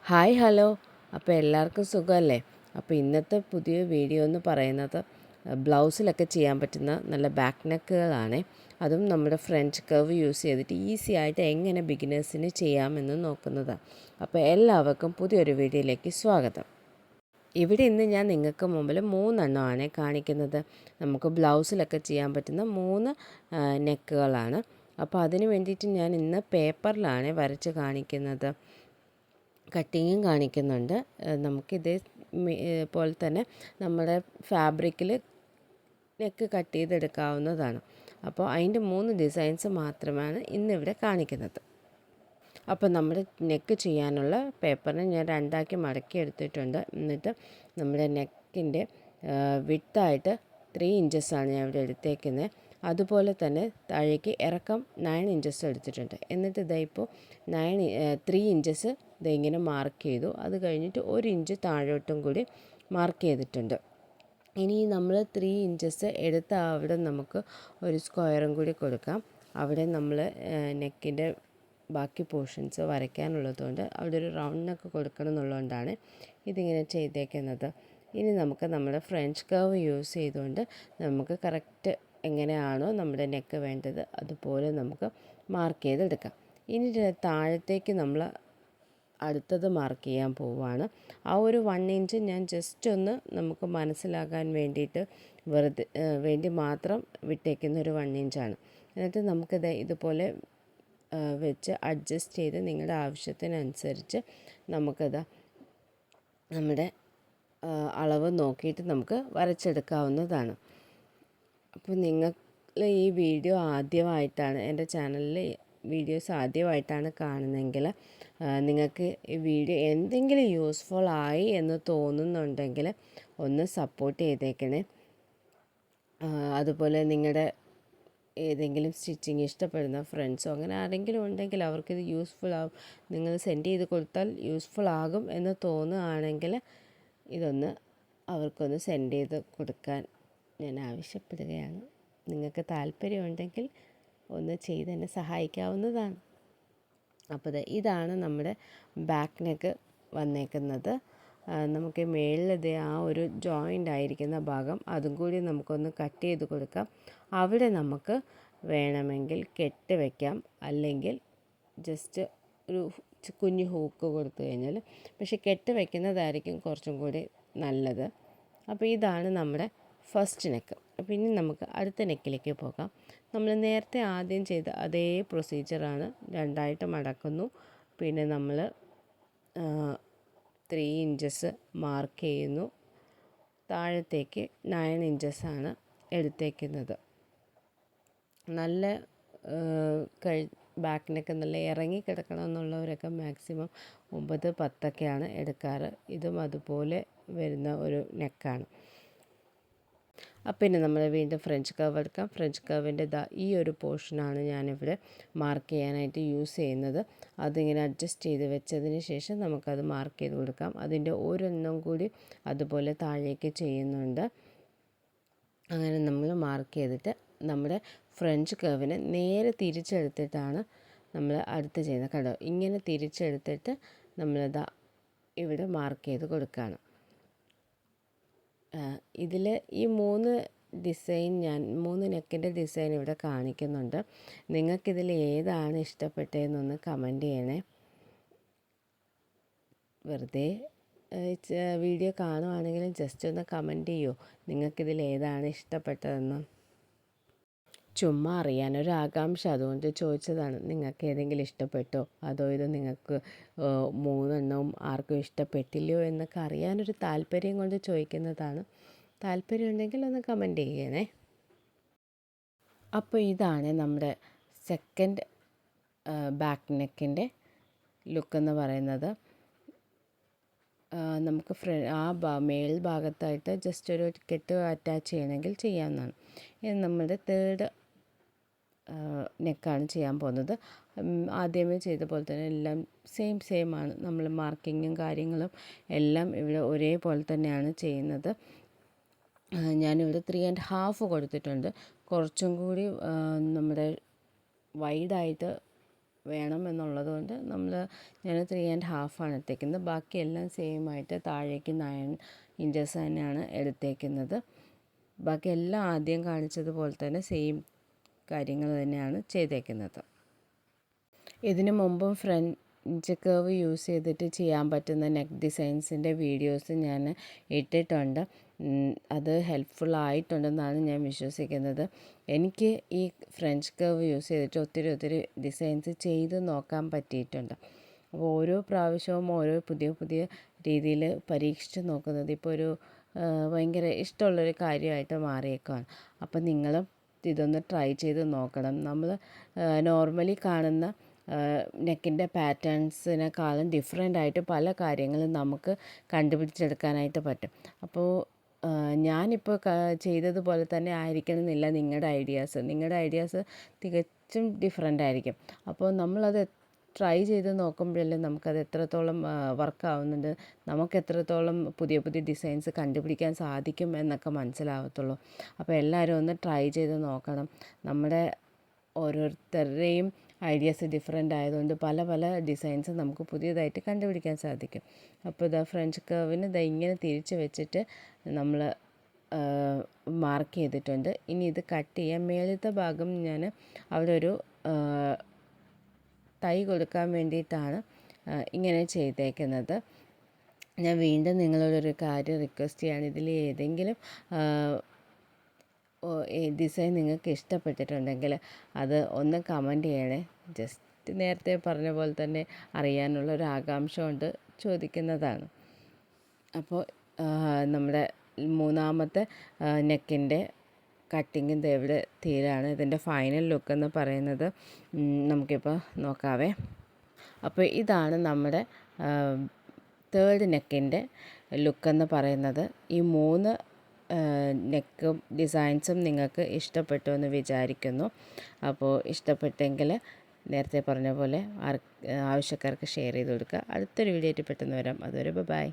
Hi hello. അപ്പോൾ എല്ലാവർക്കും സുഖമല്ലേ? അപ്പോൾ ഇന്നത്തെ പുതിയ വീഡിയോ എന്ന് പറയുന്നത് ബ്ലൗസിലൊക്കെ ചെയ്യാൻ പറ്റുന്ന നല്ല ബാക്ക് നെക്കുകളാണ്. അതും നമ്മുടെ ഫ്രഞ്ച് കർവ് യൂസ് ചെയ്തിട്ട് ഈസി ആയിട്ട് എങ്ങനെ ബിഗിനേഴ്സിന് ചെയ്യാമെന്ന് നോക്കുന്നതാണ്. അപ്പോൾ എല്ലാവർക്കും പുതിയൊരു വീഡിയോയിലേക്ക് സ്വാഗതം. ഇവിടെ ഇന്ന് ഞാൻ നിങ്ങൾക്ക് മുമ്പിൽ 3 എണ്ണമാണ് കാണിക്കുന്നത്. നമുക്ക് ബ്ലൗസിലൊക്കെ ചെയ്യാൻ പറ്റുന്ന 3 നെക്കുകളാണ്. അപ്പോൾ അതിന് വേണ്ടിയിട്ട് ഞാൻ ഇന്ന് പേപ്പറിലാണ് വരച്ച് കാണിക്കുന്നത്. കട്ടിങ്ങും കാണിക്കുന്നുണ്ട്. നമുക്കിതേ പോലെ തന്നെ നമ്മുടെ ഫാബ്രിക്കിൽ നെക്ക് കട്ട് ചെയ്തെടുക്കാവുന്നതാണ്. അപ്പോൾ അതിൻ്റെ 3 ഡിസൈൻസ് മാത്രമാണ് ഇന്നിവിടെ കാണിക്കുന്നത്. അപ്പോൾ നമ്മുടെ നെക്ക് ചെയ്യാനുള്ള പേപ്പറിനെ ഞാൻ 2ആക്കി മടക്കി എടുത്തിട്ടുണ്ട്. എന്നിട്ട് നമ്മുടെ നെക്കിൻ്റെ വിഡ്ത്തായിട്ട് 3 ഇഞ്ചസാണ് ഞാൻ ഇവിടെ എടുത്തേക്കുന്നത്. അതുപോലെ തന്നെ താഴേക്ക് ഇറക്കം 9 ഇഞ്ചസ് എടുത്തിട്ടുണ്ട്. എന്നിട്ട് ഇതാ ഇപ്പോൾ 3 ഇഞ്ചസ് ഇങ്ങനെ മാർക്ക് ചെയ്തു. അത് കഴിഞ്ഞിട്ട് 1 ഇഞ്ച് താഴോട്ടും കൂടി മാർക്ക് ചെയ്തിട്ടുണ്ട്. ഇനി നമ്മൾ 3 ഇഞ്ചസ് എടുത്ത അവിടെ നമുക്ക് ഒരു സ്ക്വയറും കൂടി കൊടുക്കാം. അവിടെ നമ്മൾ നെക്കിൻ്റെ ബാക്കി പോർഷൻസ് വരയ്ക്കാനുള്ളതുകൊണ്ട് അവിടെ ഒരു റൗണ്ട് നെക്ക് കൊടുക്കണം എന്നുള്ളതുകൊണ്ടാണ് ഇതിങ്ങനെ ചെയ്തേക്കുന്നത്. ഇനി നമുക്ക് നമ്മുടെ ഫ്രഞ്ച് കർവ് യൂസ് ചെയ്തുകൊണ്ട് നമുക്ക് കറക്റ്റ് എങ്ങനെയാണോ നമ്മുടെ നെക്ക് വേണ്ടത് അതുപോലെ നമുക്ക് മാർക്ക് ചെയ്തെടുക്കാം. ഇനി താഴത്തേക്ക് നമ്മൾ അടുത്തത് മാർക്ക് ചെയ്യാൻ പോവുകയാണ്. ആ ഒരു 1 ഇഞ്ച് ഞാൻ ജസ്റ്റ് ഒന്ന് നമുക്ക് മനസ്സിലാക്കാൻ വേണ്ടിയിട്ട് വേണ്ടി മാത്രം വിട്ടേക്കുന്ന ഒരു 1 ഇഞ്ചാണ്. എന്നിട്ട് നമുക്കിത് ഇതുപോലെ വെച്ച് അഡ്ജസ്റ്റ് ചെയ്ത് നിങ്ങളുടെ ആവശ്യത്തിനനുസരിച്ച് നമുക്കത് നമ്മുടെ അളവ് നോക്കിയിട്ട് നമുക്ക് വരച്ചെടുക്കാവുന്നതാണ്. അപ്പോൾ നിങ്ങൾ ഈ വീഡിയോ ആദ്യമായിട്ടാണ് എൻ്റെ ചാനലിൽ വീഡിയോസ് ആദ്യമായിട്ടാണ് കാണുന്നതെങ്കിൽ നിങ്ങൾക്ക് ഈ വീഡിയോ എന്തെങ്കിലും യൂസ്ഫുൾ ആയി എന്ന് തോന്നുന്നുണ്ടെങ്കിൽ ഒന്ന് സപ്പോർട്ട് ചെയ്തേക്കണേ. അതുപോലെ നിങ്ങളുടെ ഏതെങ്കിലും സ്റ്റിച്ചിങ് ഇഷ്ടപ്പെടുന്ന ഫ്രണ്ട്സോ അങ്ങനെ ആരെങ്കിലും ഉണ്ടെങ്കിൽ അവർക്കിത് യൂസ്ഫുൾ ആകും, നിങ്ങൾ സെൻഡ് ചെയ്ത് കൊടുത്താൽ യൂസ്ഫുൾ ആകും എന്ന് തോന്നുകയാണെങ്കിൽ ഇതൊന്ന് അവർക്കൊന്ന് സെൻഡ് ചെയ്ത് കൊടുക്കാൻ ഞാൻ ആവശ്യപ്പെടുകയാണ്. നിങ്ങൾക്ക് താല്പര്യമുണ്ടെങ്കിൽ ഒന്ന് ചെയ്ത് എന്നെ സഹായിക്കാവുന്നതാണ്. അപ്പോൾ ഇതാണ് നമ്മുടെ ബാക്ക് നെക്ക് വന്നേക്കുന്നത്. നമുക്ക് മേളിലത് ആ ഒരു ജോയിൻ്റ് ആയിരിക്കുന്ന ഭാഗം അതും കൂടി നമുക്കൊന്ന് കട്ട് ചെയ്ത് കൊടുക്കാം. അവിടെ നമുക്ക് വേണമെങ്കിൽ കെട്ട് വയ്ക്കാം, അല്ലെങ്കിൽ ജസ്റ്റ് ഒരു കുഞ്ഞു ഹൂക്ക് കൊടുത്തു കഴിഞ്ഞാൽ, പക്ഷെ കെട്ട് വയ്ക്കുന്നതായിരിക്കും കുറച്ചും കൂടി നല്ലത്. അപ്പോൾ ഇതാണ് നമ്മുടെ ഫസ്റ്റ് നെക്ക്. അപ്പോൾ ഇനി നമുക്ക് അടുത്ത നെക്കിലേക്ക് പോകാം. നമ്മൾ നേരത്തെ ആദ്യം ചെയ്ത അതേ പ്രൊസീജിയറാണ്. 2ആയിട്ട് മടക്കുന്നു. പിന്നെ നമ്മൾ 3 ഇഞ്ചസ് മാർക്ക് ചെയ്യുന്നു. താഴത്തേക്ക് 9 ഇഞ്ചസാണ് എടുത്തേക്കുന്നത്. നല്ല ബാക്ക് നെക്ക് നല്ല ഇറങ്ങി കിടക്കണം എന്നുള്ളവരൊക്കെ മാക്സിമം 9, 10 എടുക്കാറ്. ഇതും അതുപോലെ വരുന്ന ഒരു നെക്കാണ്. പിന്നെ നമ്മൾ വീണ്ടും ഫ്രഞ്ച് കർവ് എടുക്കാം. ഫ്രഞ്ച് കർവിൻ്റെ ഈ ഒരു പോർഷനാണ് ഞാനിവിടെ മാർക്ക് ചെയ്യാനായിട്ട് യൂസ് ചെയ്യുന്നത്. അതിങ്ങനെ അഡ്ജസ്റ്റ് ചെയ്ത് വെച്ചതിന് ശേഷം നമുക്കത് മാർക്ക് ചെയ്ത് കൊടുക്കാം. അതിൻ്റെ ഒരെണ്ണം കൂടി അതുപോലെ താഴേക്ക് ചെയ്യുന്നുണ്ട്. അങ്ങനെ നമ്മൾ മാർക്ക് ചെയ്തിട്ട് നമ്മുടെ ഫ്രഞ്ച് കർവിനെ നേരെ തിരിച്ചെടുത്തിട്ടാണ് നമ്മൾ അടുത്ത് ചെയ്യുന്നത്. കണ്ടോ, ഇങ്ങനെ തിരിച്ചെടുത്തിട്ട് നമ്മളിതാ ഇവിടെ മാർക്ക് ചെയ്ത് കൊടുക്കുകയാണ്. ഇതിൽ ഈ 3 ഡിസൈൻ ഞാൻ 3 നെക്കിൻ്റെ ഡിസൈൻ ഇവിടെ കാണിക്കുന്നുണ്ട്. നിങ്ങൾക്കിതിൽ ഏതാണ് ഇഷ്ടപ്പെട്ടതെന്നൊന്ന് കമൻറ്റ് ചെയ്യണേ. വെറുതെ വീഡിയോ കാണുവാണെങ്കിലും ജസ്റ്റ് ഒന്ന് കമൻറ്റ് ചെയ്യുമോ നിങ്ങൾക്കിതിൽ ഏതാണ് ഇഷ്ടപ്പെട്ടതെന്ന്. ചുമ്മാ അറിയാനൊരു ആകാംക്ഷ, അതുകൊണ്ട് ചോദിച്ചതാണ്. നിങ്ങൾക്ക് ഏതെങ്കിലും ഇഷ്ടപ്പെട്ടോ അതോ ഇത് നിങ്ങൾക്ക് 3 എണ്ണവും ആർക്കും ഇഷ്ടപ്പെട്ടില്ലയോ എന്നൊക്കെ അറിയാനൊരു താല്പര്യം കൊണ്ട് ചോദിക്കുന്നതാണ്. താല്പര്യമുണ്ടെങ്കിൽ ഒന്ന് കമൻറ്റ് ചെയ്യണേ. അപ്പോൾ ഇതാണ് നമ്മുടെ സെക്കൻഡ് ബാക്ക് നെക്കിൻ്റെ ലുക്കെന്ന് പറയുന്നത്. നമുക്ക് മേൽ ഭാഗത്തായിട്ട് ജസ്റ്റ് ഒരു കെട്ട് അറ്റാച്ച് ചെയ്യണമെങ്കിൽ ചെയ്യാവുന്നതാണ്. ഇത് നമ്മുടെ തേർഡ് നെക്കാണ് ചെയ്യാൻ പോകുന്നത്. ആദ്യമേ ചെയ്ത പോലെ തന്നെ എല്ലാം സെയിം ആണ്. നമ്മൾ മാർക്കിങ്ങും കാര്യങ്ങളും എല്ലാം ഇവിടെ ഒരേപോലെ തന്നെയാണ് ചെയ്യുന്നത്. ഞാനിവിടെ 3.5 കൊടുത്തിട്ടുണ്ട്. കുറച്ചും കൂടി നമ്മുടെ വൈഡായിട്ട് വേണം എന്നുള്ളത് കൊണ്ട് ഞാൻ 3.5 എടുത്തേക്കുന്നത്. ബാക്കിയെല്ലാം സെയിം ആയിട്ട് താഴേക്ക് 9 ഇഞ്ചസ് തന്നെയാണ് എടുത്തേക്കുന്നത്. ബാക്കിയെല്ലാം ആദ്യം കാണിച്ചതുപോലെ തന്നെ സെയിം കാര്യങ്ങൾ തന്നെയാണ് ചെയ്തേക്കുന്നത്. ഇതിനു മുമ്പും ഫ്രഞ്ച് കർവ് യൂസ് ചെയ്തിട്ട് ചെയ്യാൻ പറ്റുന്ന നെക്ക് ഡിസൈൻസിൻ്റെ വീഡിയോസ് ഞാൻ ഇട്ടിട്ടുണ്ട്. അത് ഹെൽപ്ഫുൾ ആയിട്ടുണ്ടെന്നാണ് ഞാൻ വിശ്വസിക്കുന്നത്. എനിക്ക് ഈ ഫ്രഞ്ച് കർവ് യൂസ് ചെയ്തിട്ട് ഒത്തിരി ഡിസൈൻസ് ചെയ്ത് നോക്കാൻ പറ്റിയിട്ടുണ്ട്. അപ്പോൾ ഓരോ പ്രാവശ്യവും ഓരോ പുതിയ രീതിയിൽ പരീക്ഷിച്ച് നോക്കുന്നത് ഇപ്പോൾ ഒരു ഭയങ്കര ഇഷ്ടമുള്ളൊരു കാര്യമായിട്ട് മാറിയേക്കാണ്. അപ്പം നിങ്ങളും ഇതൊന്ന് ട്രൈ ചെയ്ത് നോക്കണം. നമ്മൾ നോർമലി കാണുന്ന നെക്കിൻ്റെ പാറ്റേൺസിനെക്കാളും ഡിഫറെൻ്റ് ആയിട്ട് പല കാര്യങ്ങളും നമുക്ക് കണ്ടുപിടിച്ചെടുക്കാനായിട്ട് പറ്റും. അപ്പോൾ ഞാനിപ്പോൾ ചെയ്തതുപോലെ തന്നെ ആയിരിക്കണമെന്നില്ല നിങ്ങളുടെ ഐഡിയാസ് തികച്ചും ഡിഫറെൻ്റ് ആയിരിക്കും. അപ്പോൾ നമ്മളത് ട്രൈ ചെയ്ത് നോക്കുമ്പോഴല്ലേ നമുക്കത് എത്രത്തോളം വർക്കാവുന്നുണ്ട്, നമുക്ക് എത്രത്തോളം പുതിയ ഡിസൈൻസ് കണ്ടുപിടിക്കാൻ സാധിക്കും എന്നൊക്കെ മനസ്സിലാവത്തുള്ളൂ. അപ്പോൾ എല്ലാവരും ഒന്ന് ട്രൈ ചെയ്ത് നോക്കണം. നമ്മുടെ ഓരോരുത്തരുടെയും ഐഡിയാസ് ഡിഫറെൻ്റ് ആയതുകൊണ്ട് പല ഡിസൈൻസ് നമുക്ക് പുതിയതായിട്ട് കണ്ടുപിടിക്കാൻ സാധിക്കും. അപ്പോൾ ഫ്രഞ്ച് കർവിന് ഇങ്ങനെ തിരിച്ച് വെച്ചിട്ട് നമ്മൾ മാർക്ക് ചെയ്തിട്ടുണ്ട്. ഇനി ഇത് കട്ട് ചെയ്യാൻ മേളത്തെ ഭാഗം ഞാൻ അവിടെ ഒരു തൈ കൊടുക്കാൻ വേണ്ടിയിട്ടാണ് ഇങ്ങനെ ചെയ്തേക്കുന്നത്. ഞാൻ വീണ്ടും നിങ്ങളോടൊരു കാര്യം റിക്വസ്റ്റ് ചെയ്യാണ്. ഇതിൽ ഏതെങ്കിലും ഡിസൈൻ നിങ്ങൾക്ക് ഇഷ്ടപ്പെട്ടിട്ടുണ്ടെങ്കിൽ അത് ഒന്ന് കമൻറ്റ് ചെയ്യണേ. ജസ്റ്റ് നേരത്തെ പറഞ്ഞ പോലെ തന്നെ അറിയാനുള്ള ഒരു ആകാംക്ഷ കൊണ്ട് ചോദിക്കുന്നതാണ്. അപ്പോൾ നമ്മുടെ മൂന്നാമത്തെ നെക്കിൻ്റെ കട്ടിങ് ഇവിടെ തീരാണ്. ഇതിൻ്റെ ഫൈനൽ ലുക്ക് എന്ന് പറയുന്നത് നമുക്കിപ്പോൾ നോക്കാവേ. അപ്പോൾ ഇതാണ് നമ്മുടെ തേർഡ് നെക്കിൻ്റെ ലുക്കെന്ന് പറയുന്നത്. ഈ 3 നെക്കും ഡിസൈൻസും നിങ്ങൾക്ക് ഇഷ്ടപ്പെട്ടു എന്ന് വിചാരിക്കുന്നു. അപ്പോൾ ഇഷ്ടപ്പെട്ടെങ്കിൽ നേരത്തെ പറഞ്ഞ പോലെ ആവശ്യക്കാർക്ക് ഷെയർ ചെയ്ത് കൊടുക്കുക. അടുത്തൊരു വീഡിയോ ആയിട്ട് പെട്ടെന്ന് വരാം. അതുവരെ ബൈ.